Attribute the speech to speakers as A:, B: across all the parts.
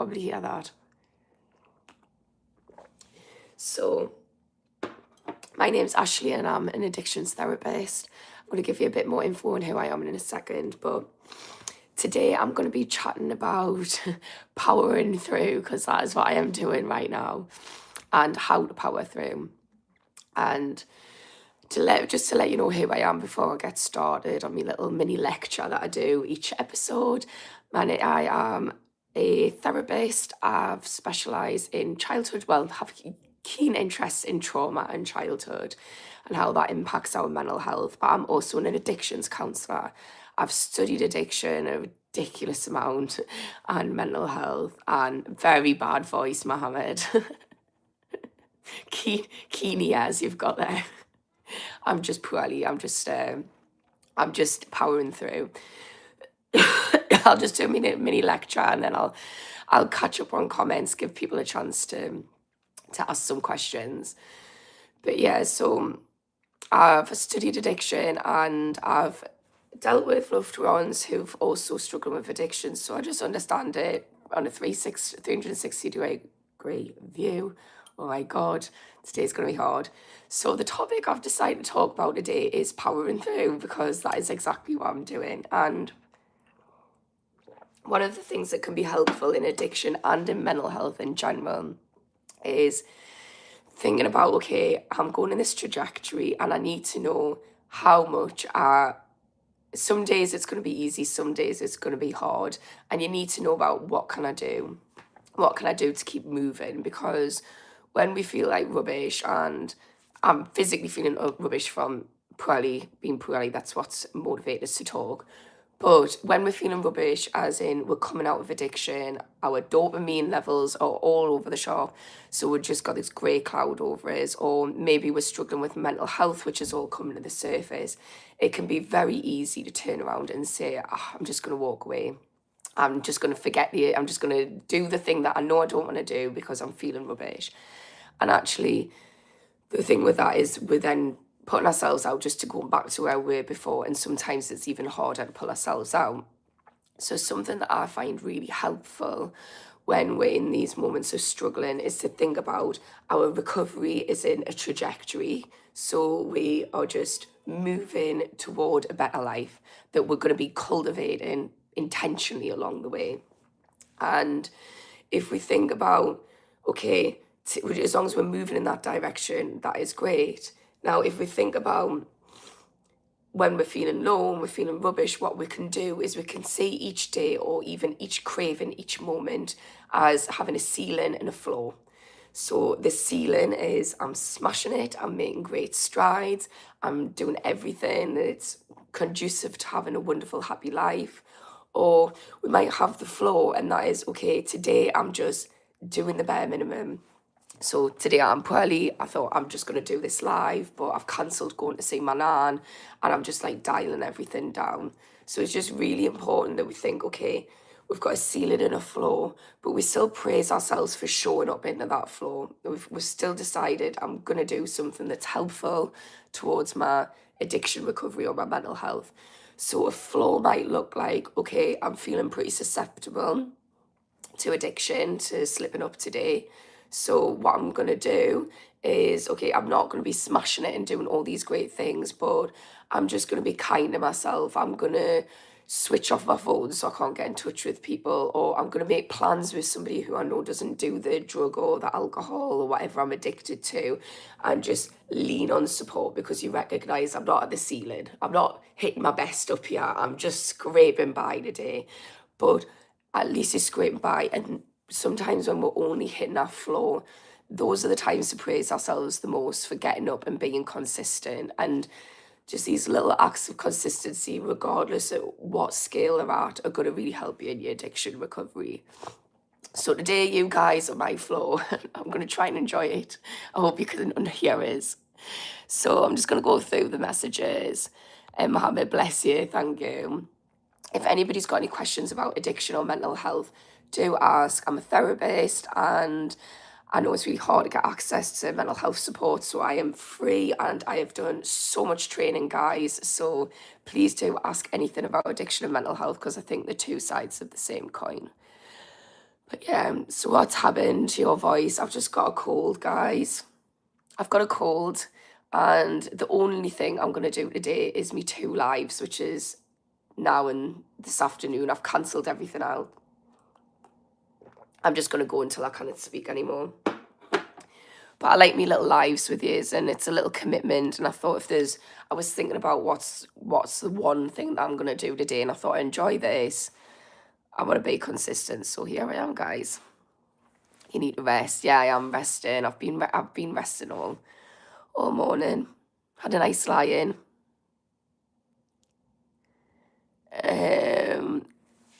A: probably hear that. So, my name's Ashley and I'm an addictions therapist. I'm going to give you a bit more info on who I am in a second, but today I'm going to be chatting about powering through, because that is what I am doing right now, and how to power through. And just to let you know who I am before I get started on my little mini lecture that I do each episode. I am a therapist. I've specialised in childhood, well, have keen interest in trauma and childhood and how that impacts our mental health. But I'm also an addictions counsellor. I've studied addiction a ridiculous amount and mental health, and very bad voice, Mohammed. Keen ears you've got there. I'm just powering through. I'll just do a mini lecture and then I'll catch up on comments, give people a chance to ask some questions. But yeah, so I've studied addiction and I've dealt with loved ones who've also struggled with addiction. So I just understand it on a 360-degree view. Oh my God, today's going to be hard. So the topic I've decided to talk about today is powering through, because that is exactly what I'm doing. And one of the things that can be helpful in addiction and in mental health in general is thinking about, okay, I'm going in this trajectory and I need to know how much some days it's going to be easy, some days it's going to be hard, and you need to know about what can I do to keep moving, because when we feel like rubbish, and I'm physically feeling rubbish from being poorly, that's what's motivated us to talk. But when we're feeling rubbish, as in we're coming out of addiction, our dopamine levels are all over the shop. So we've just got this grey cloud over us, or maybe we're struggling with mental health, which is all coming to the surface. It can be very easy to turn around and say, I'm just going to walk away. I'm just going to I'm just going to do the thing that I know I don't want to do because I'm feeling rubbish. And actually, the thing with that is we're then putting ourselves out just to go back to where we were before, and sometimes it's even harder to pull ourselves out. So something that I find really helpful when we're in these moments of struggling is to think about our recovery is in a trajectory. So we are just moving toward a better life that we're going to be cultivating intentionally along the way. And if we think about, okay, as long as we're moving in that direction, that is great. Now, if we think about when we're feeling low and we're feeling rubbish, what we can do is we can see each day, or even each craving, each moment, as having a ceiling and a floor. So the ceiling is I'm smashing it, I'm making great strides, I'm doing everything that's conducive to having a wonderful, happy life. Or we might have the floor, and that is, okay, today I'm just doing the bare minimum. So today I'm poorly, I thought I'm just going to do this live, but I've cancelled going to see my nan, and I'm just like dialing everything down. So it's just really important that we think, okay, we've got a ceiling and a floor, but we still praise ourselves for showing up into that floor. We've still decided I'm going to do something that's helpful towards my addiction recovery or my mental health. So a floor might look like, okay, I'm feeling pretty susceptible to addiction, to slipping up today. So what I'm going to do is, okay, I'm not going to be smashing it and doing all these great things, but I'm just going to be kind to myself. I'm going to switch off my phone so I can't get in touch with people, or I'm going to make plans with somebody who I know doesn't do the drug or the alcohol or whatever I'm addicted to, and just lean on support, because you recognise I'm not at the ceiling. I'm not hitting my best up here. I'm just scraping by today. But at least it's scraping by. And sometimes when we're only hitting our floor, those are the times to praise ourselves the most for getting up and being consistent. And just these little acts of consistency, regardless of what scale they're at, are going to really help you in your addiction recovery. So today, you guys are my floor. I'm going to try and enjoy it. I hope you can hear us. So I'm just going to go through the messages. Mohammed, bless you. Thank you. If anybody's got any questions about addiction or mental health, do ask. I'm a therapist, and I know it's really hard to get access to mental health support, so I am free, and I have done so much training, guys. So please do ask anything about addiction and mental health, because I think they're two sides of the same coin. But yeah, so what's happened to your voice? I've just got a cold, guys. I've got a cold, and the only thing I'm going to do today is me 2 lives, which is now and this afternoon. I've cancelled everything out. I'm just going to go until I can't speak anymore. But I like me little lives with yous, and it's a little commitment. And I thought I was thinking about what's the one thing that I'm going to do today, and I thought I enjoy this. I want to be consistent, so here I am, guys. You need to rest. Yeah, I am resting. I've been resting all morning. Had a nice lie in.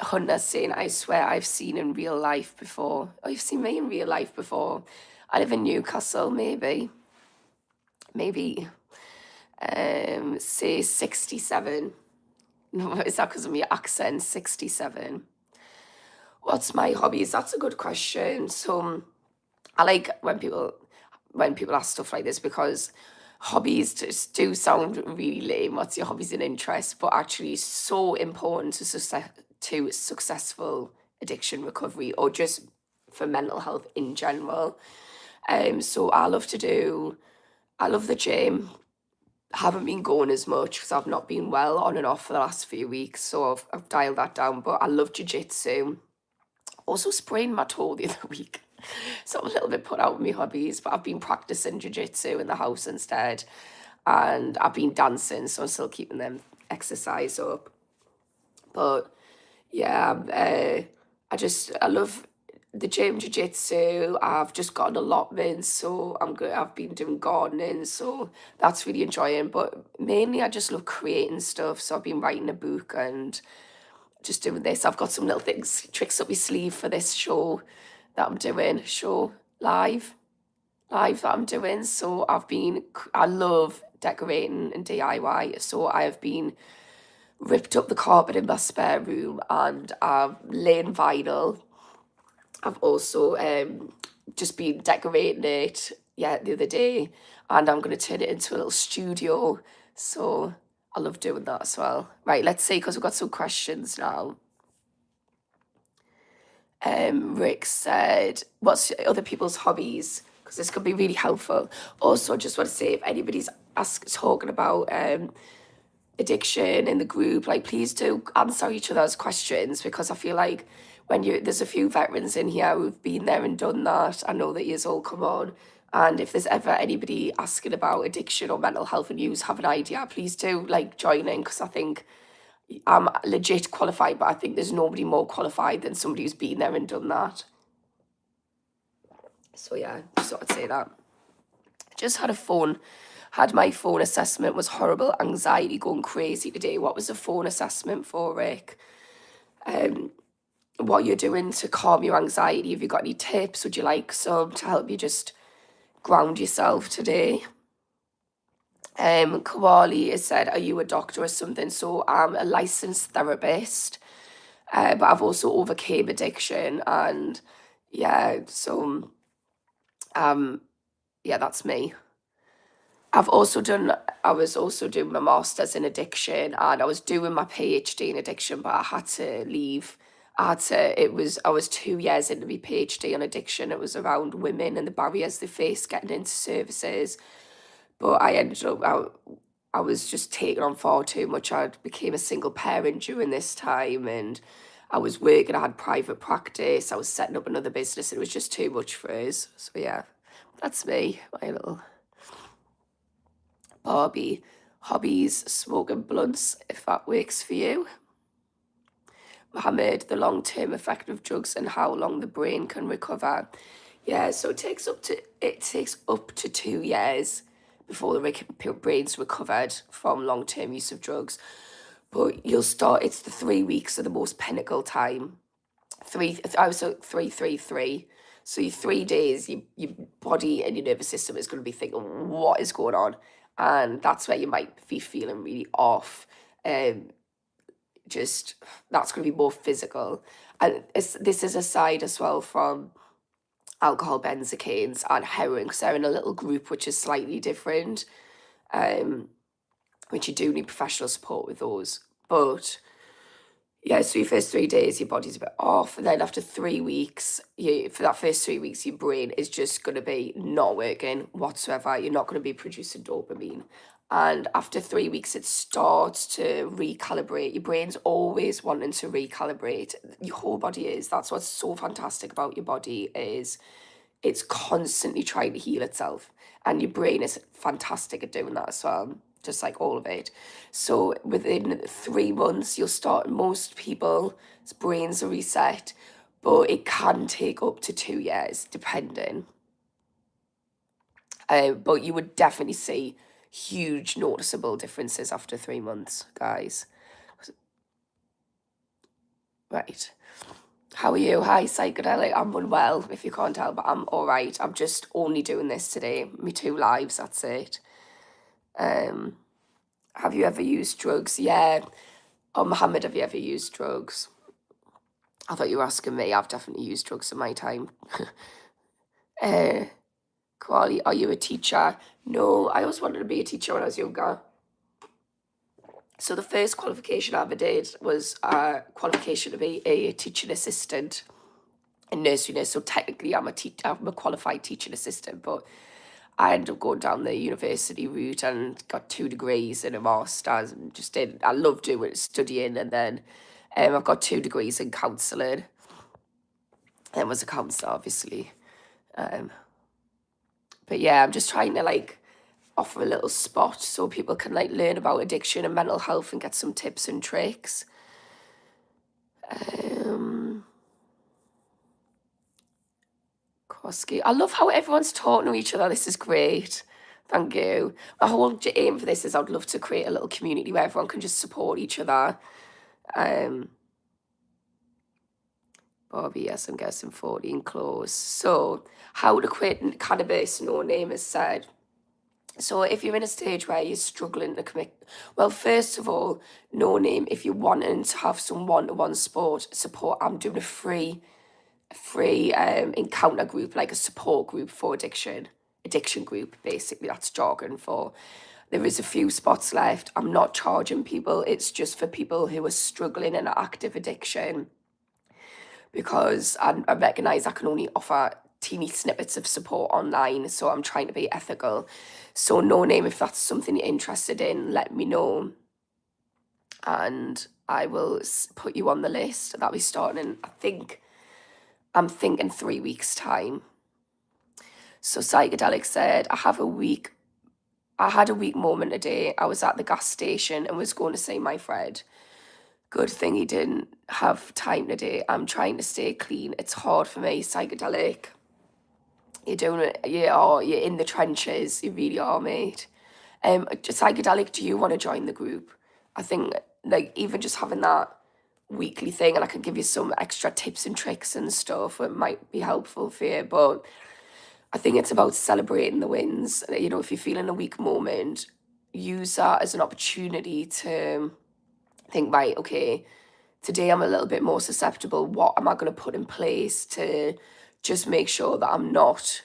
A: Hunter's saying, I swear I've seen in real life before. Oh, you've seen me in real life before. I live in Newcastle, maybe. Say 67. Is that because of my accent? 67. What's my hobbies? That's a good question. So I like when people ask stuff like this, because hobbies just do sound really lame. What's your hobbies and interests? But actually so important to successful addiction recovery, or just for mental health in general. So I love the gym. Haven't been going as much because I've not been well, on and off, for the last few weeks, so I've dialed that down. But I love jiu-jitsu. Also sprained my toe the other week, so I'm a little bit put out with my hobbies, but I've been practicing jiu-jitsu in the house instead, and I've been dancing, so I'm still keeping them exercise up. But yeah, I love the gym, jiu-jitsu. I've just got an allotment, so I'm good. I've been doing gardening, so that's really enjoying. But mainly I just love creating stuff. So I've been writing a book and just doing this. I've got some little tricks up my sleeve for this show that I'm doing, live that I'm doing. So I love decorating and DIY. So I have been ripped up the carpet in my spare room, and I've laid vinyl. I've also just been decorating it, the other day, and I'm going to turn it into a little studio. So I love doing that as well. Right, let's see, because we've got some questions now. Rick said, what's other people's hobbies? Because this could be really helpful. Also, just want to say, if anybody's talking about addiction in the group, like, please do answer each other's questions, because I feel like there's a few veterans in here who've been there and done that. I know that you's all come on, and if there's ever anybody asking about addiction or mental health and you have an idea, please do join in, because I think I'm legit qualified, but I think there's nobody more qualified than somebody who's been there and done that. So yeah, just thought I'd say that. Just had my phone assessment, was horrible, anxiety going crazy today. What was the phone assessment for, Rick? What you're doing to calm your anxiety? Have you got any tips? Would you like some to help you just ground yourself today? Kawali has said, are you a doctor or something? So I'm a licensed therapist, but I've also overcame addiction, and so that's me. I was also doing my master's in addiction, and I was doing my PhD in addiction, but I had to leave. I was 2 years into my PhD on addiction. It was around women and the barriers they face getting into services. But I ended up, I was just taking on far too much. I became a single parent during this time, and I was working, I had private practice, I was setting up another business, and it was just too much for us. So yeah, that's me, my little Barbie. Hobbies, smoking blunts, if that works for you. Mohammed, the long-term effect of drugs and how long the brain can recover. Yeah, so it takes up to 2 years before the brain's recovered from long-term use of drugs. But it's the 3 weeks are the most pinnacle time. I was 3 So your 3 days, your body and your nervous system is going to be thinking, what is going on? And that's where you might be feeling really off. That's going to be more physical. And this is aside as well from alcohol, benzocaines, and heroin, because they're in a little group which is slightly different, which you do need professional support with those. But Yeah, so your first 3 days, your body's a bit off, and then after 3 weeks, for that first 3 weeks, your brain is just going to be not working whatsoever. You're not going to be producing dopamine. And after 3 weeks, it starts to recalibrate. Your brain's always wanting to recalibrate. Your whole body is. That's what's so fantastic about your body is it's constantly trying to heal itself. And your brain is fantastic at doing that as well, just like all of it. So within 3 months, you'll start, most people's brains are reset, but it can take up to 2 years, depending. But you would definitely see huge noticeable differences after 3 months, guys. Right. How are you? Hi, Psychedelic. I'm unwell, if you can't tell, but I'm all right. I'm just only doing this today. Me 2 lives, that's it. Um, have you ever used drugs? Yeah. Oh, Mohammed, have you ever used drugs? I thought you were asking me. I've definitely used drugs in my time. uh, Kwali, are you a teacher? No, I always wanted to be a teacher when I was younger. So the first qualification I ever did was a qualification to be a teaching assistant in nursery nurse. So technically I'm a qualified teaching assistant, but I ended up going down the university route and got 2 degrees and a master's and just did. I love doing studying, and then I've got 2 degrees in counselling. And was a counsellor, obviously. Um, but yeah, I'm just trying to like offer a little spot so people can like learn about addiction and mental health and get some tips and tricks. Koski. I love how everyone's talking to each other. This is great. Thank you. My whole aim for this is I'd love to create a little community where everyone can just support each other. Bobby, yes, I'm guessing 14 close. So, how to quit cannabis, no name is said. So, if you're in a stage where you're struggling to commit, well, first of all, no name, if you're wanting to have some one-to-one support, I'm doing a free encounter group, like a support group for addiction group, basically. That's jargon for. There is a few spots left. I'm not charging people. It's just for people who are struggling in active addiction, because I recognise I can only offer teeny snippets of support online, so I'm trying to be ethical. So no name, if that's something you're interested in, let me know, and I will put you on the list. That'll be starting in, I'm thinking 3 weeks' time. So Psychedelics said, I had a weak moment today. I was at the gas station and was going to see my friend. Good thing he didn't have time today. I'm trying to stay clean. It's hard for me. Psychedelic. You're doing it. You're in the trenches. You really are, mate. Psychedelic, do you want to join the group? I think like even just having that weekly thing, and I can give you some extra tips and tricks and stuff, it might be helpful for you. But I think it's about celebrating the wins. You know, if you're feeling a weak moment, use that as an opportunity to think, right, okay, today I'm a little bit more susceptible. What am I going to put in place to just make sure that I'm not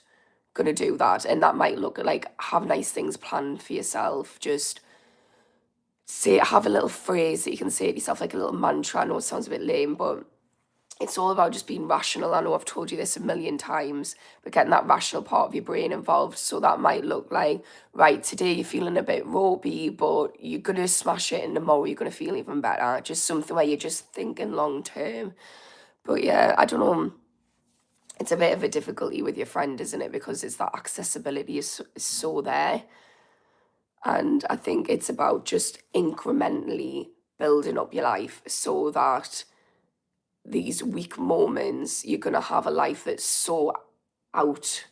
A: going to do that? And that might look like have nice things planned for yourself. Just have a little phrase that you can say to yourself, like a little mantra. I know it sounds a bit lame, but it's all about just being rational. I know I've told you this a million times, but getting that rational part of your brain involved. So that might look like, right, today you're feeling a bit ropey, but you're going to smash it, and tomorrow you're going to feel even better. Just something where you're just thinking long term. But yeah, I don't know. It's a bit of a difficulty with your friend, isn't it? Because it's that accessibility is so there. And I think it's about just incrementally building up your life so that these weak moments, you're going to have a life that's so out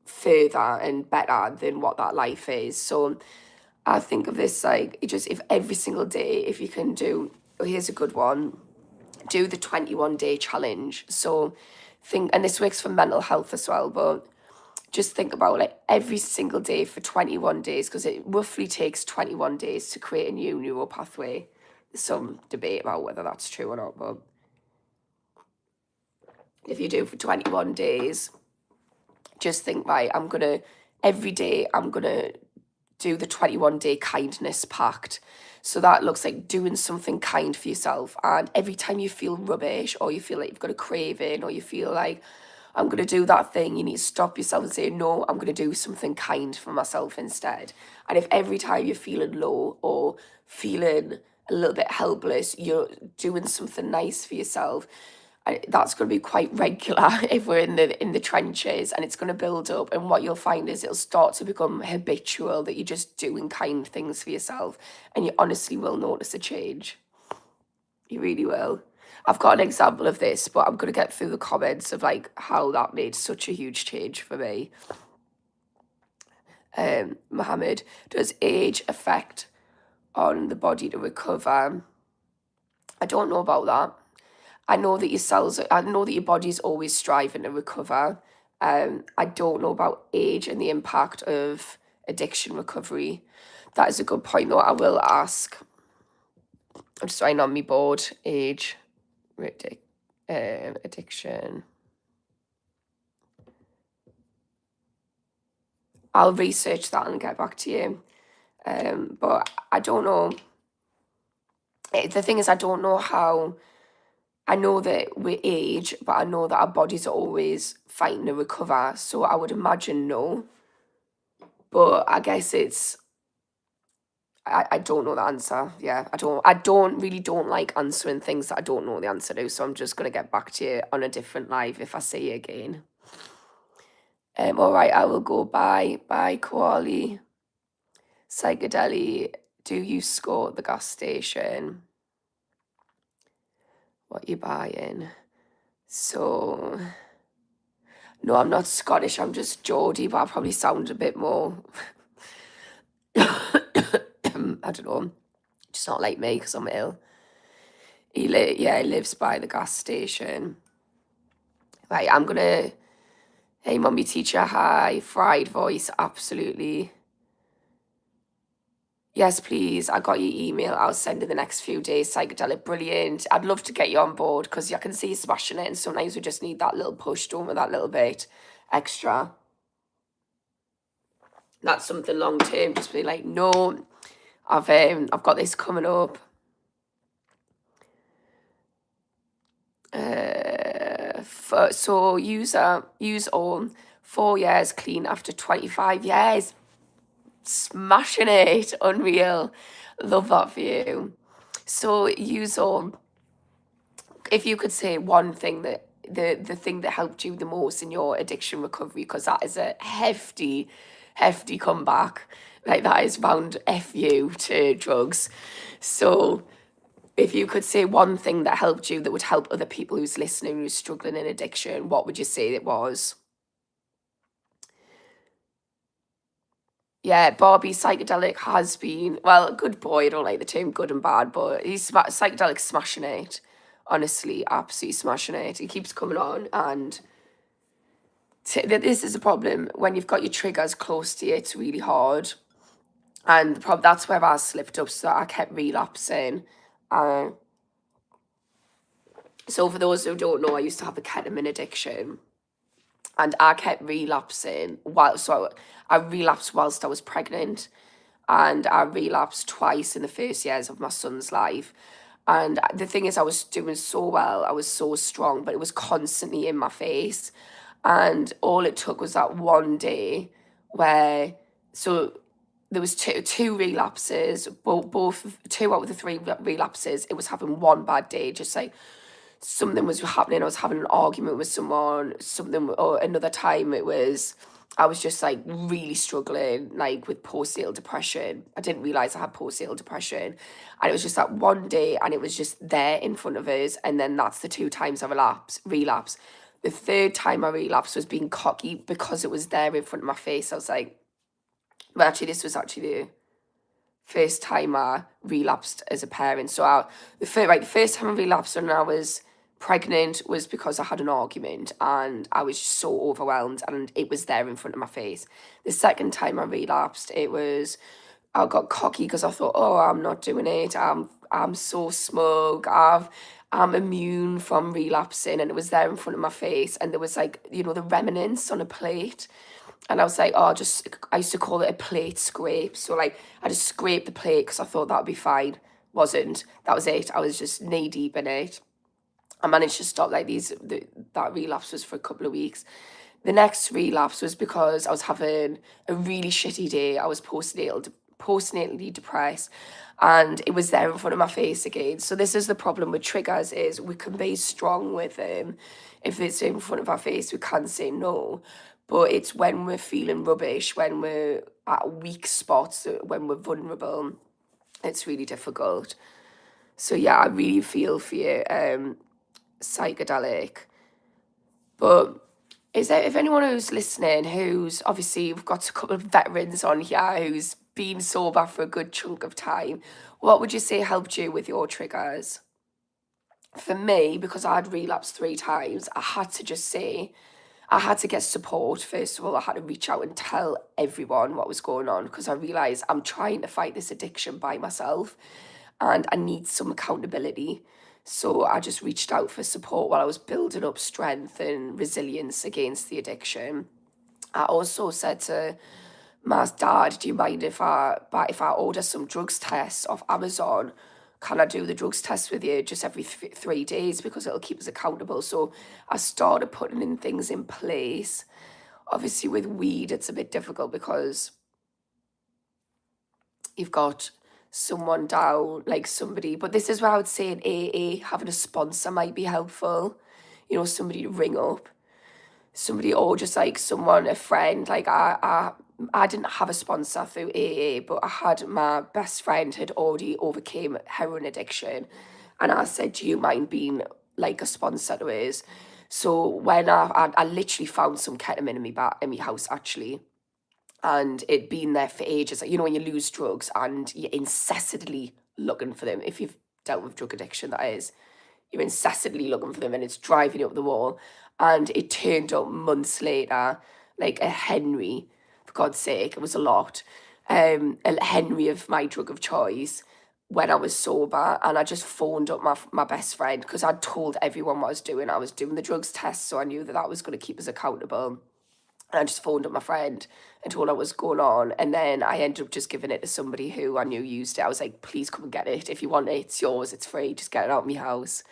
A: further and better than what that life is. So I think of this like, if every single day, if you can do, here's a good one, do the 21-day challenge. So and this works for mental health as well, but just think about like every single day for 21 days, because it roughly takes 21 days to create a new neural pathway. There's some debate about whether that's true or not, but if you do for 21 days, just think, right, every day I'm going to do the 21-day kindness pact. So that looks like doing something kind for yourself. And every time you feel rubbish, or you feel like you've got a craving, or you feel like, I'm going to do that thing, you need to stop yourself and say, no, I'm going to do something kind for myself instead. And if every time you're feeling low or feeling a little bit helpless, you're doing something nice for yourself, that's going to be quite regular if we're in the trenches, and it's going to build up. And what you'll find is it'll start to become habitual that you're just doing kind things for yourself, and you honestly will notice a change. You really will. I've got an example of this, but I'm going to get through the comments of like how that made such a huge change for me. Mohammed, does age affect on the body to recover? I don't know about that. I know that I know that your body's always striving to recover. I don't know about age and the impact of addiction recovery. That is a good point, though. I will ask. I'm just writing on my board. Age, addiction. I'll research that and get back to you. But I don't know. The thing is, I don't know how. I know that we age, but I know that our bodies are always fighting to recover. So I would imagine no. But I guess I don't know the answer. Yeah, I don't like answering things that I don't know the answer to. So I'm just gonna get back to you on a different live if I see you again. All right, I will go bye Koali. Psychedelic, do you score at the gas station? What you buying? So, no, I'm not Scottish, I'm just Geordie, but I probably sound a bit more, I don't know, just not like me because I'm ill. He lives by the gas station. Right, I'm gonna, hey, mummy teacher, hi, fried voice, absolutely. Yes, please. I got your email. I'll send in the next few days. Psychedelic, brilliant. I'd love to get you on board because I can see you smashing it, and sometimes we just need that little push, don't we? That little bit extra. That's something long term. Just be like, no, I've got this coming up. So use all 4 years clean after 25 years. Smashing it, unreal. Love that for you. So use all. If you could say one thing that the thing that helped you the most in your addiction recovery, because that is a hefty comeback, like that is round FU to drugs. So if you could say one thing that helped you that would help other people who's listening who's struggling in addiction, what would you say it was? Yeah, Barbie Psychedelic has been, well, good boy. I don't like the term good and bad, but Psychedelic smashing it. Honestly, absolutely smashing it. He keeps coming on, and this is a problem when you've got your triggers close to you. It's really hard, and that's where I slipped up. So I kept relapsing. So for those who don't know, I used to have a ketamine addiction, and I kept relapsing. I relapsed whilst I was pregnant, and I relapsed twice in the first years of my son's life. And the thing is, I was doing so well, I was so strong, but it was constantly in my face. And all it took was that one day where, so there was two relapses, both 2 out of the 3 relapses, it was having one bad day, just like something was happening. I was having an argument with someone, or another time I was just like really struggling, like with postnatal depression. I didn't realize I had postnatal depression. And it was just that one day, and it was just there in front of us. And then that's the 2 times I relapse. The 3rd time I relapsed was being cocky because it was there in front of my face. I was like, well, actually, this was actually the first time I relapsed as a parent. So the first time I relapsed when I was pregnant was because I had an argument and I was just so overwhelmed, and it was there in front of my face. The second time I relapsed, I got cocky because I thought, oh, I'm not doing it. I'm so smug. I'm immune from relapsing, and it was there in front of my face, and there was like, the remnants on a plate. And I was like, oh, I used to call it a plate scrape. So like, I just scraped the plate because I thought that would be fine. Wasn't. That was it. I was just knee deep in it. I managed to stop like that relapse was for a couple of weeks. The next relapse was because I was having a really shitty day. I was postnatally depressed, and it was there in front of my face again. So this is the problem with triggers: is we can be strong with them. If it's in front of our face, we can't say no. But it's when we're feeling rubbish, when we're at weak spots, when we're vulnerable, it's really difficult. So yeah, I really feel for you, psychedelic. But is there, if anyone who's listening, who's obviously, we've got a couple of veterans on here who's been sober for a good chunk of time, what would you say helped you with your triggers? For me, because I had relapsed 3 times, I had to just say, I had to get support. First of all, I had to reach out and tell everyone what was going on because I realised I'm trying to fight this addiction by myself and I need some accountability. So I just reached out for support while I was building up strength and resilience against the addiction. I also said to my dad, do you mind if I order some drugs tests off Amazon? Can I do the drugs test with you just every 3 days because it'll keep us accountable? So I started putting in things in place. Obviously with weed, it's a bit difficult because you've got someone down, like somebody, but this is where I would say in AA, having a sponsor might be helpful. You know, somebody to ring up, somebody, or just like someone, a friend. Like I didn't have a sponsor through AA, but I had my best friend had already overcame heroin addiction, and I said, do you mind being like a sponsor to his? So when I literally found some ketamine in my house actually, and it'd been there for ages. Like, you know, when you lose drugs and you're incessantly looking for them, if you've dealt with drug addiction, that is, you're incessantly looking for them and it's driving you up the wall. And it turned up months later, like a Henry, for God's sake, it was a lot, a Henry of my drug of choice when I was sober. And I just phoned up my best friend because I'd told everyone what I was doing. I was doing the drugs test, so I knew that was going to keep us accountable. And I just phoned up my friend and told her what was going on. And then I ended up just giving it to somebody who I knew used it. I was like, please come and get it. If you want it, it's yours, it's free. Just get it out of my house.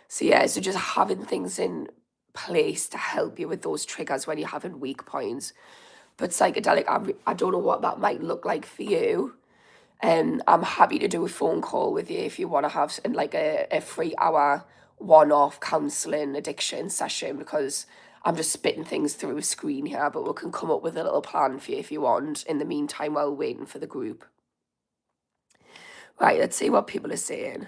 A: So yeah, so just having things in place to help you with those triggers when you're having weak points. But psychedelic, I don't know what that might look like for you. And I'm happy to do a phone call with you if you want to have like a 3 hour one-off counselling addiction session, because I'm just spitting things through a screen here, but we can come up with a little plan for you if you want in the meantime while waiting for the group. Right, let's see what people are saying.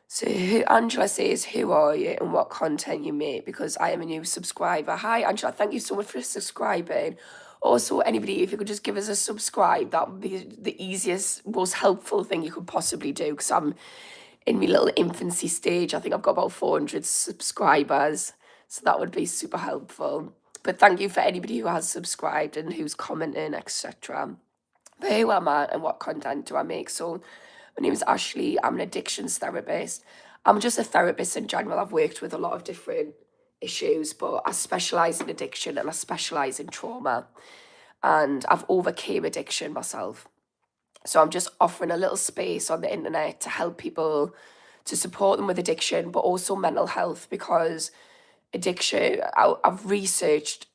A: So Angela says, who are you and what content you make? Because I am a new subscriber. Hi, Angela. Thank you so much for subscribing. Also, anybody, if you could just give us a subscribe, that would be the easiest, most helpful thing you could possibly do, because I'm in my little infancy stage. I think I've got about 400 subscribers, so that would be super helpful. But thank you for anybody who has subscribed and who's commenting, etc. But who am I and what content do I make? So my name is Ashley. I'm an addictions therapist. I'm just a therapist in general. I've worked with a lot of different issues, but I specialise in addiction and I specialise in trauma. And I've overcame addiction myself. So I'm just offering a little space on the internet to help people, to support them with addiction, but also mental health, because addiction, I've researched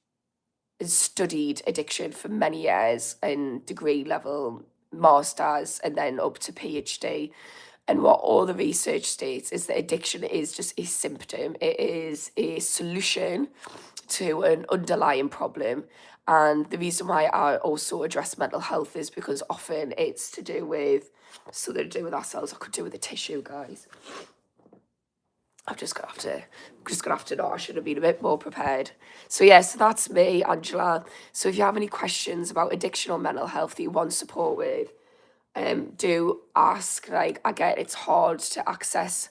A: and studied addiction for many years in degree level, masters, and then up to PhD. And what all the research states is that addiction is just a symptom. It is a solution to an underlying problem. And the reason why I also address mental health is because often it's to do with something to do with ourselves. I could do with a tissue, guys. I'm just gonna have to know. I should have been a bit more prepared. So yes, that's me, Angela. So if you have any questions about addiction or mental health that you want support with, do ask. Like, I get it's hard to access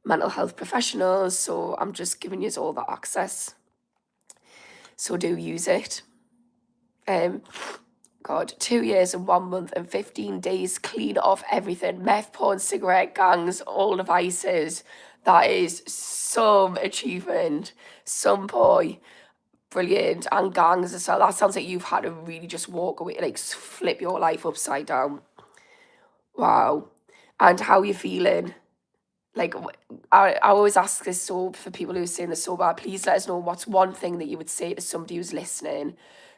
A: mental health professionals, so I'm just giving you all that access. So do use it. God, 2 years and 1 month and 15 days clean off everything. Meth, porn, cigarette gangs, all the vices. That is some achievement. Some boy. Brilliant. And gangs as well. That sounds like you've had to really just walk away, like flip your life upside down. Wow. And how are you feeling? Like, I always ask this, so for people who are saying they're sober, please let us know what's one thing that you would say to somebody who's listening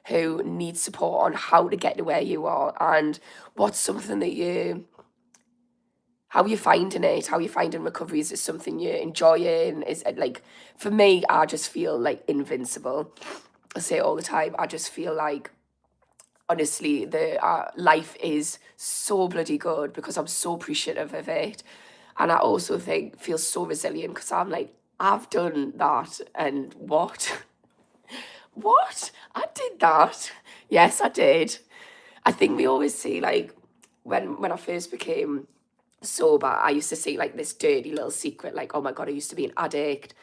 A: who needs support on how to get to where you are, and what's something that how are you finding it? How are you finding recovery? Is it something you're enjoying? Is it like, for me, I just feel like invincible. I say it all the time. I just feel like, honestly, the life is so bloody good because I'm so appreciative of it. And I also think feel so resilient because I'm like, I've done that, and what? What? I did that. Yes, I did. I think we always see, like, when I first became sober, I used to see like this dirty little secret, like, oh my God, I used to be an addict.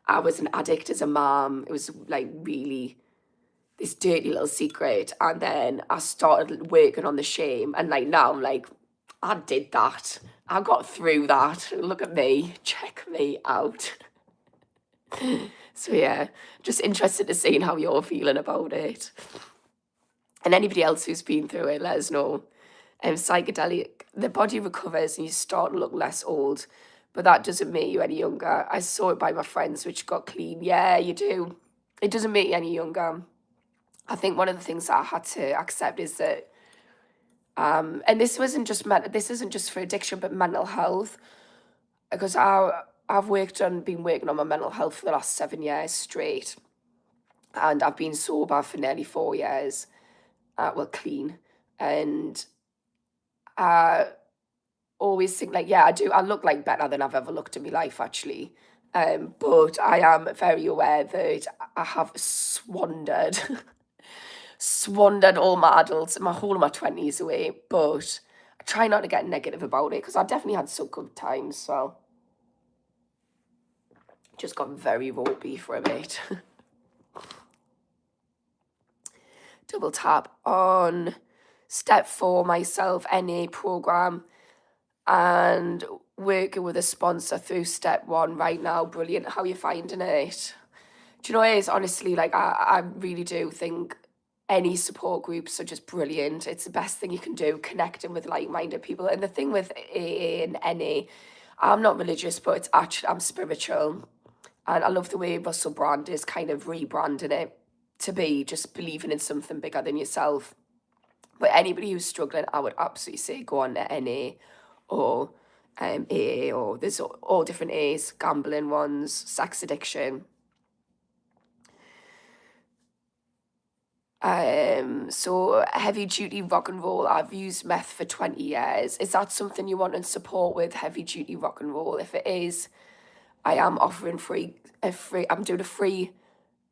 A: I was an addict as a mom. It was like really this dirty little secret. And then I started working on the shame. And like now I'm like, I did that. I got through that. Look at me. Check me out. So yeah, just interested to see how you're feeling about it. And anybody else who's been through it, let us know. Psychedelic, the body recovers and you start to look less old, but that doesn't make you any younger. I saw it by my friends which got clean. Yeah, you do. It doesn't make you any younger. I think one of the things that I had to accept is that, and this isn't just for addiction, but mental health, because I've been working on my mental health for the last 7 years straight, and I've been sober for nearly 4 years, well, clean, and I always think like, yeah, I do. I look like better than I've ever looked in my life, actually. But I am very aware that I have squandered, squandered all my adults, my whole of my 20s away. But I try not to get negative about it because I definitely had some good times. So just got very ropey for a bit. Double tap on step 4, myself, NA program, and working with a sponsor through step 1 right now. Brilliant. How are you finding it? Do you know what it is? Honestly, like, I really do think any support groups are just brilliant. It's the best thing you can do, connecting with like-minded people. And the thing with AA and NA, I'm not religious, but it's actually, I'm spiritual. And I love the way Russell Brand is kind of rebranding it to be just believing in something bigger than yourself. But anybody who's struggling, I would absolutely say go on to NA or AA, or there's all different A's, gambling ones, sex addiction. So heavy duty rock and roll, I've used meth for 20 years. Is that something you want to support with, heavy duty rock and roll? If it is, I am offering I'm doing a free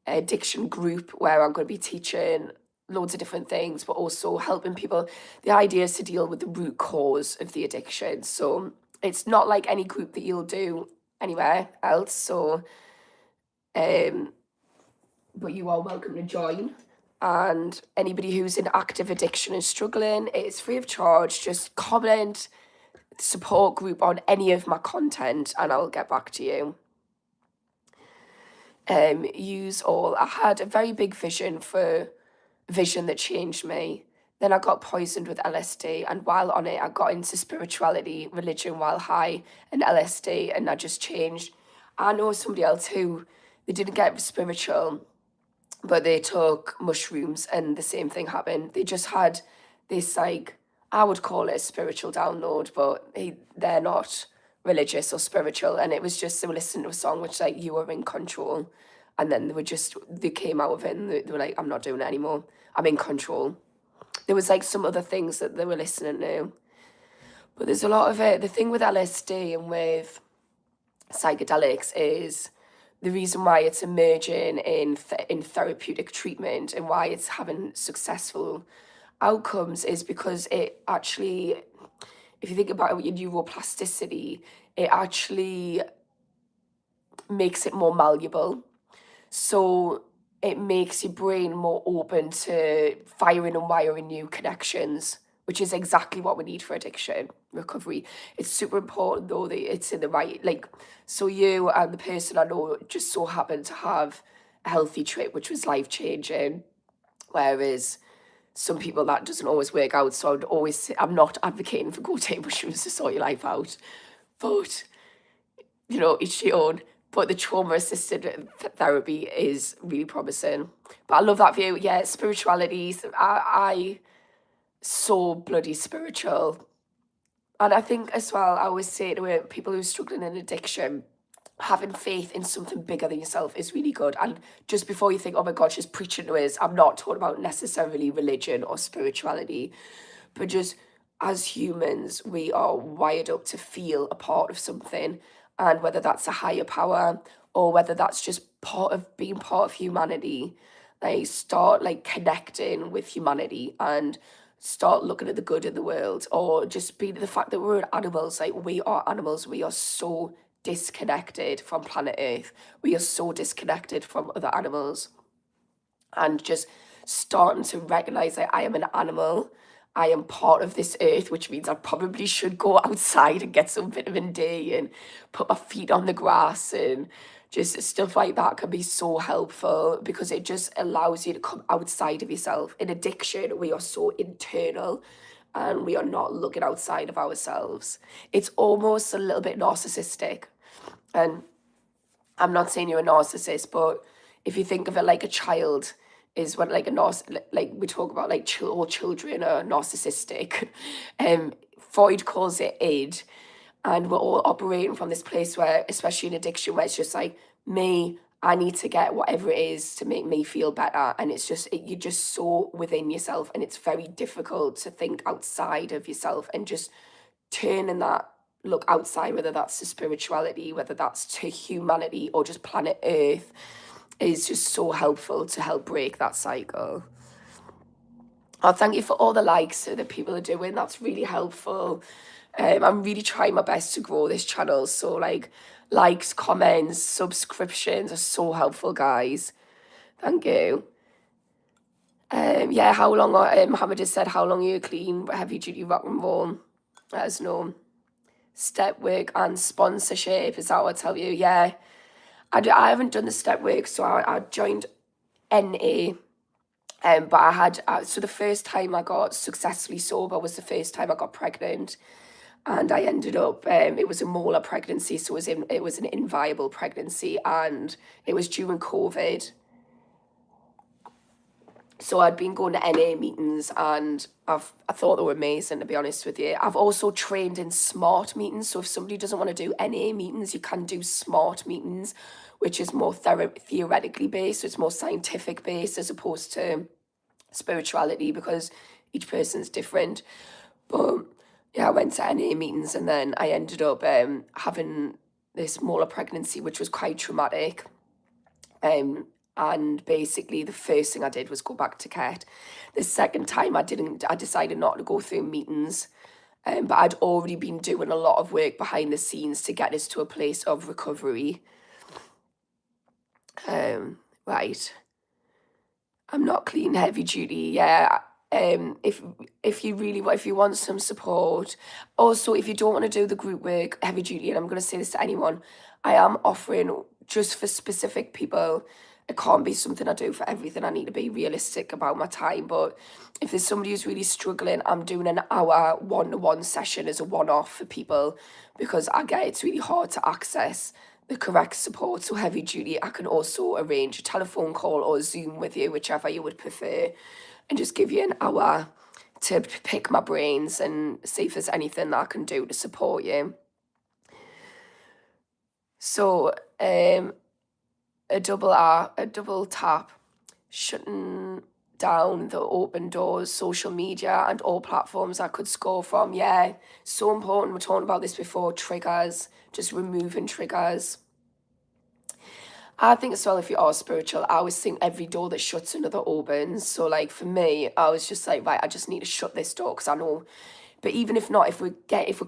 A: addiction group where I'm going to be teaching loads of different things, but also helping people. The idea is to deal with the root cause of the addiction. So it's not like any group that you'll do anywhere else. So, but you are welcome to join. And anybody who's in active addiction and struggling, it's free of charge. Just comment support group on any of my content and I'll get back to you. Use all. I had a very big vision that changed me. Then I got poisoned with LSD, and while on it, I got into spirituality, religion while high, and LSD, and I just changed. I know somebody else who they didn't get spiritual, but they took mushrooms, and the same thing happened. They just had this, like, I would call it a spiritual download, but they're not religious or spiritual, and it was just they were listening to a song which like you were in control, and then they came out of it and they were like, I'm not doing it anymore, I'm in control. There was like some other things that they were listening to, but there's a lot of it. The thing with LSD and with psychedelics is the reason why it's emerging in therapeutic treatment and why it's having successful outcomes is because it actually, if you think about your neuroplasticity, it actually makes it more malleable. So it makes your brain more open to firing and wiring new connections, which is exactly what we need for addiction recovery. It's super important though that it's in the right, like, so you and the person I know just so happen to have healthy trip, which was life-changing, whereas some people that doesn't always work out. So I'd always say, I'm not advocating for go take mushrooms to sort your life out, but each your own. But the trauma-assisted therapy is really promising. But I love that view. Yeah, spirituality. I so bloody spiritual. And I think as well, I always say to people who are struggling in addiction, having faith in something bigger than yourself is really good. And just before you think, oh my God, she's preaching to us, I'm not talking about necessarily religion or spirituality, but just as humans, we are wired up to feel a part of something. And whether that's a higher power or whether that's just part of being part of humanity, they start like connecting with humanity and start looking at the good in the world, or just be the fact that we're animals. Like, we are animals. We are so disconnected from planet Earth. We are so disconnected from other animals. And just starting to recognize that I am an animal. I am part of this earth, which means I probably should go outside and get some vitamin D and put my feet on the grass, and just stuff like that can be so helpful because it just allows you to come outside of yourself. In addiction, we are so internal and we are not looking outside of ourselves. It's almost a little bit narcissistic. And I'm not saying you're a narcissist, but if you think of it like a child is what like a like we talk about like all children are narcissistic. Freud calls it id, and we're all operating from this place where, especially in addiction, where it's just like me. I need to get whatever it is to make me feel better, and it's just you're just so within yourself, and it's very difficult to think outside of yourself and just turning that look outside, whether that's to spirituality, whether that's to humanity or just planet Earth, is just so helpful to help break that cycle. Oh, thank you for all the likes that people are doing. That's really helpful. I'm really trying my best to grow this channel. So like likes, comments, subscriptions are so helpful, guys. Thank you. Yeah, how long Mohammed has said, how long are you clean, heavy duty rock and roll? Let us know. Step work and sponsorship, is that what I tell you? Yeah. I haven't done the step work, so I joined NA. But I had, so the first time I got successfully sober was the first time I got pregnant. And I ended up, it was a molar pregnancy, so it was an inviable pregnancy, and it was during COVID. So I'd been going to NA meetings, and I thought they were amazing, to be honest with you. I've also trained in SMART meetings. So if somebody doesn't want to do NA meetings, you can do SMART meetings, which is more theoretically based. So it's more scientific based as opposed to spirituality, because each person's different. But yeah, I went to NA meetings, and then I ended up having this molar pregnancy, which was quite traumatic. And basically the first thing I did was go back to Ket. The second time I decided not to go through meetings, but I'd already been doing a lot of work behind the scenes to get us to a place of recovery. Right. I'm not clean heavy duty, yeah. If you want some support, also if you don't want to do the group work heavy duty, and I'm going to say this to anyone, I am offering just for specific people. It can't be something I do for everything. I need to be realistic about my time. But if there's somebody who's really struggling, I'm doing an hour one-to-one session as a one-off for people, because I get it's really hard to access the correct support. So heavy duty, I can also arrange a telephone call or Zoom with you, whichever you would prefer, and just give you an hour to pick my brains and see if there's anything that I can do to support you. So a double tap, shutting down the open doors, social media and all platforms I could score from. Yeah, so important. We're talking about this before, triggers, just removing triggers. I think as well, if you are spiritual, I always think every door that shuts, another opens. So like for me, I was just like, right, I just need to shut this door because I know. But even if not, if we're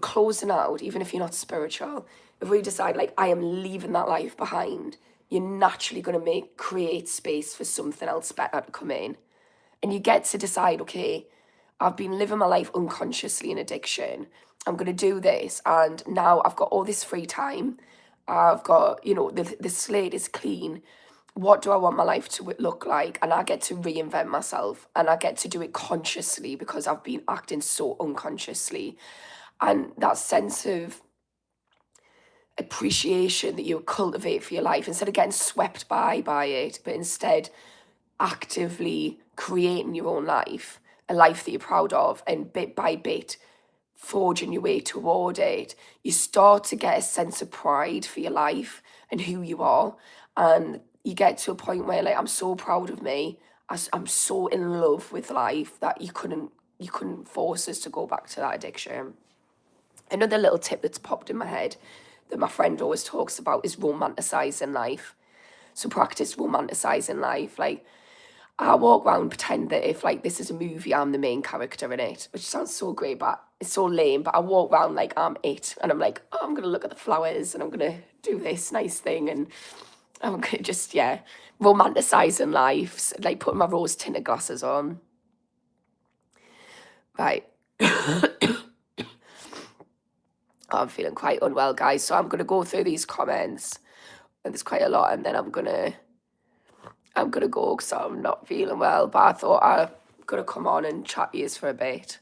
A: closing out, even if you're not spiritual, if we decide like I am leaving that life behind, you're naturally going to create space for something else better to come in. And you get to decide, okay, I've been living my life unconsciously in addiction. I'm going to do this. And now I've got all this free time. I've got, the slate is clean. what do I want my life to look like? And I get to reinvent myself, and I get to do it consciously because I've been acting so unconsciously. And that sense of appreciation that you cultivate for your life, instead of getting swept by it, but instead actively creating your own life, a life that you're proud of, and bit by bit forging your way toward it, you start to get a sense of pride for your life and who you are. And you get to a point where, like, I'm so proud of me. I'm so in love with life that you couldn't force us to go back to that addiction. Another little tip that's popped in my head that my friend always talks about is romanticizing life. So practice romanticizing life. Like, I walk around pretend that if, like, this is a movie, I'm the main character in it, which sounds so great, but it's so lame. But I walk around like I'm it, and I'm like, oh, I'm gonna look at the flowers, and I'm gonna do this nice thing, and I'm gonna just, yeah, romanticizing life, like putting my rose tinted glasses on. Right. I'm feeling quite unwell, guys, so I'm gonna go through these comments, and there's quite a lot, and then I'm gonna go because I'm not feeling well. But I thought I'm gonna come on and chat to you for a bit.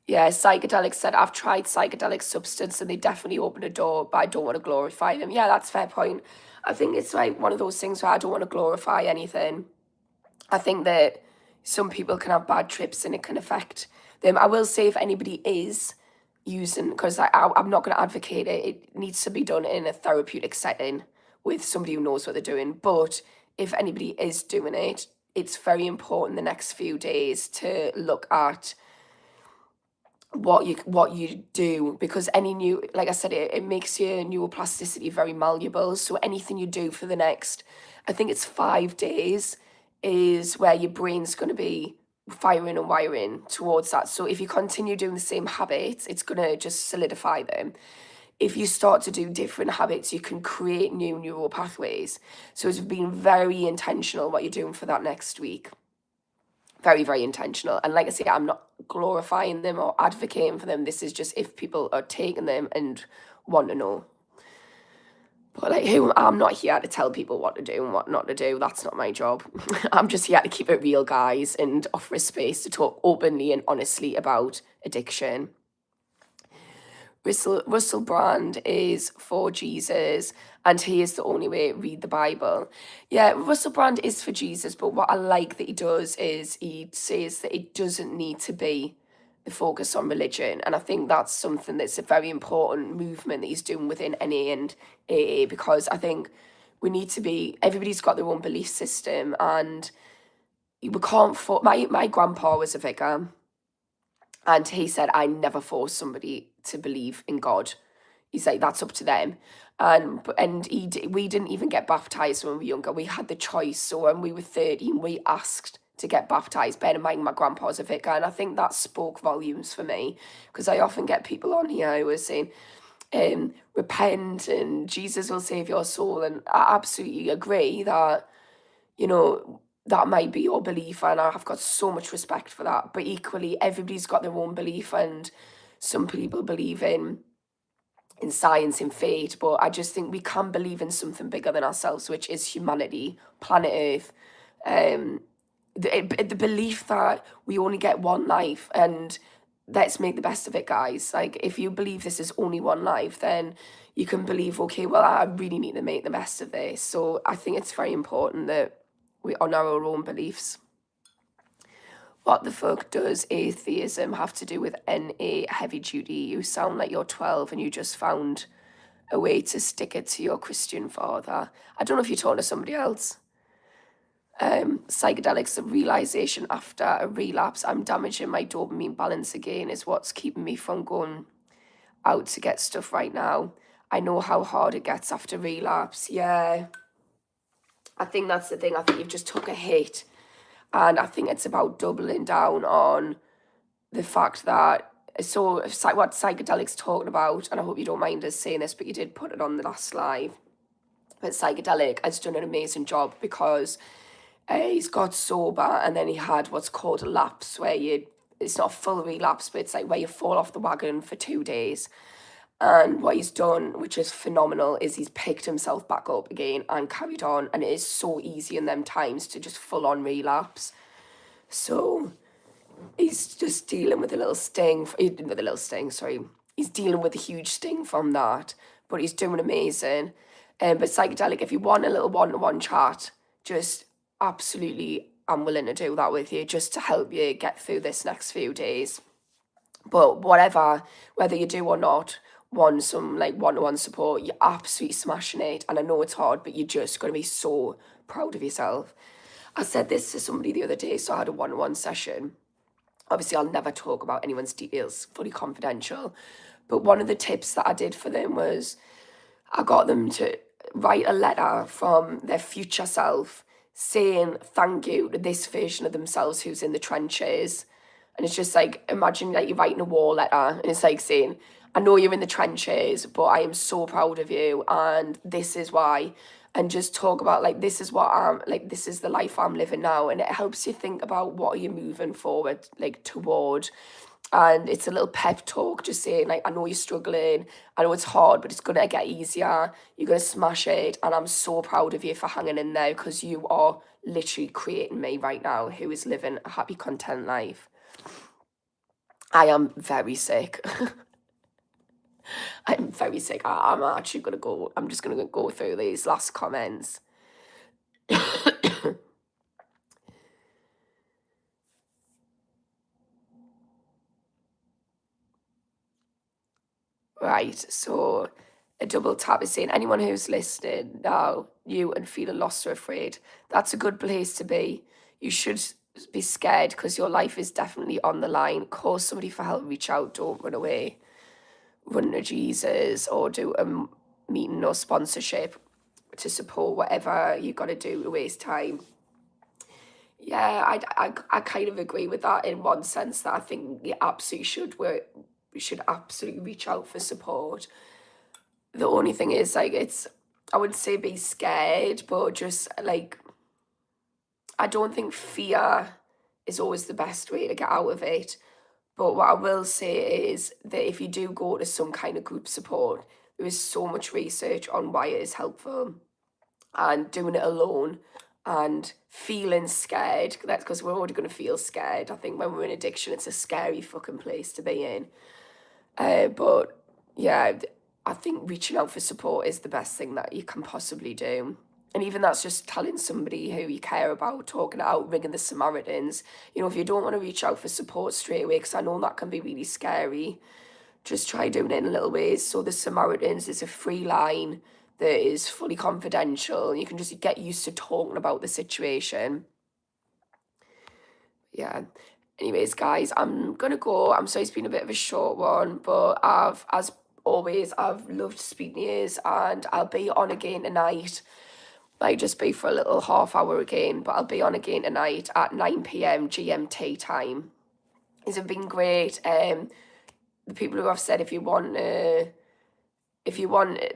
A: Yeah, psychedelics said, I've tried psychedelic substance and they definitely open a door, but I don't want to glorify them. Yeah, that's a fair point. I think it's like one of those things where I don't want to glorify anything. I think that some people can have bad trips and it can affect them. I will say, if anybody is using, because I'm not going to advocate it, it needs to be done in a therapeutic setting with somebody who knows what they're doing. But if anybody is doing it, it's very important the next few days to look at what you do, because any new, like I said, it makes your neuroplasticity very malleable. So anything you do for the next, I think it's 5 days, is where your brain's going to be firing and wiring towards that. So if you continue doing the same habits, it's going to just solidify them. If you start to do different habits, you can create new neural pathways. So it's been very intentional what you're doing for that next week. Very, very intentional. And like I say, I'm not glorifying them or advocating for them. This is just if people are taking them and want to know. But like, I'm not here to tell people what to do and what not to do. That's not my job. I'm just here to keep it real, guys, and offer a space to talk openly and honestly about addiction. Russell Brand is for Jesus, and he is the only way. Read the Bible. Yeah, Russell Brand is for Jesus, but what I like that he does is he says that it doesn't need to be the focus on religion, and I think that's something that's a very important movement that he's doing within NA and AA, because I think we need to be, everybody's got their own belief system, and we can't my grandpa was a vicar. And he said, I never force somebody to believe in God. He's like, that's up to them. And we didn't even get baptized when we were younger. We had the choice. So when we were 13, we asked to get baptized. Bear in mind, my grandpa was a vicar. And I think that spoke volumes for me, because I often get people on here who are saying, repent and Jesus will save your soul. And I absolutely agree that, you know, that might be your belief, and I've got so much respect for that. But equally, everybody's got their own belief, and some people believe in science, in fate. But I just think we can believe in something bigger than ourselves, which is humanity, planet Earth. The belief that we only get one life, and let's make the best of it, guys. Like, if you believe this is only one life, then you can believe, okay, well, I really need to make the best of this. So I think it's very important that we honour our own beliefs. What the fuck does atheism have to do with NA heavy duty? You sound like you're 12 and you just found a way to stick it to your Christian father. I don't know if you're talking to somebody else. Psychedelics, the realisation after a relapse, I'm damaging my dopamine balance again, is what's keeping me from going out to get stuff right now. I know how hard it gets after relapse. Yeah. I think that's the thing. I think you've just took a hit, and I think it's about doubling down on the fact that, so what Psychedelics talking about, and I hope you don't mind us saying this, but you did put it on the last live, but Psychedelic has done an amazing job, because he's got sober and then he had what's called a lapse, where it's not a full relapse, but it's like where you fall off the wagon for 2 days. And what he's done, which is phenomenal, is he's picked himself back up again and carried on. And it is so easy in them times to just full on relapse. So he's just dealing with a little sting, sorry. He's dealing with a huge sting from that, but he's doing amazing. But Psychedelic, if you want a little one-to-one chat, just absolutely, I'm willing to do that with you just to help you get through this next few days. But whatever, whether you do or not, want some like one-to-one support, you're absolutely smashing it. And I know it's hard, but you're just going to be so proud of yourself. I said this to somebody the other day, so I had a one-to-one session. Obviously, I'll never talk about anyone's details, fully confidential. But one of the tips that I did for them was I got them to write a letter from their future self saying thank you to this version of themselves who's in the trenches. And it's just like, imagine like you're writing a war letter and it's like saying, I know you're in the trenches, but I am so proud of you and this is why. And just talk about like, this is what I'm, like, this is the life I'm living now. And it helps you think about what are you moving forward, like toward. And it's a little pep talk, just saying like, I know you're struggling, I know it's hard, but it's gonna get easier, you're gonna smash it, and I'm so proud of you for hanging in there because you are literally creating me right now who is living a happy, content life. I am very sick. I'm very sick. I'm actually gonna go, I'm just gonna go through these last comments. Right, so a double tap is saying, anyone who's listening now, you and feeling lost or afraid, that's a good place to be. You should be scared because your life is definitely on the line. Call somebody for help, reach out, don't run away. Run to Jesus or do a meeting or sponsorship to support whatever you got to do to waste time. Yeah, I kind of agree with that in one sense that I think you absolutely should work. We should absolutely reach out for support. The only thing is like I wouldn't say be scared, but just like I don't think fear is always the best way to get out of it. But what I will say is that if you do go to some kind of group support, there is so much research on why it is helpful. And doing it alone and feeling scared, that's because we're already going to feel scared. I think when we're in addiction, it's a scary fucking place to be in. But yeah, I think reaching out for support is the best thing that you can possibly do. And even that's just telling somebody who you care about, talking it out, ringing the Samaritans. You know, if you don't want to reach out for support straight away, because I know that can be really scary, just try doing it in little ways. So the Samaritans is a free line that is fully confidential. You can just get used to talking about the situation. Yeah. Anyways, guys, I'm gonna go. I'm sorry it's been a bit of a short one, but as always, I've loved speaking to you, and I'll be on again tonight. Might just be for a little half hour again, but I'll be on again tonight at 9 p.m. GMT time. It's been great. The people who have said if you want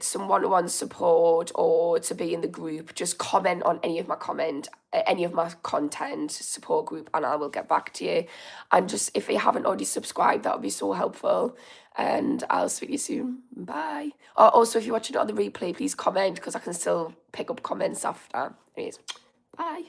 A: some one-to-one support or to be in the group, just comment on any of my content support group and I will get back to you. And just if you haven't already subscribed, that would be so helpful. And I'll speak to you soon. Bye. Also, if you're watching it on the replay, please comment because I can still pick up comments after. Anyways, bye.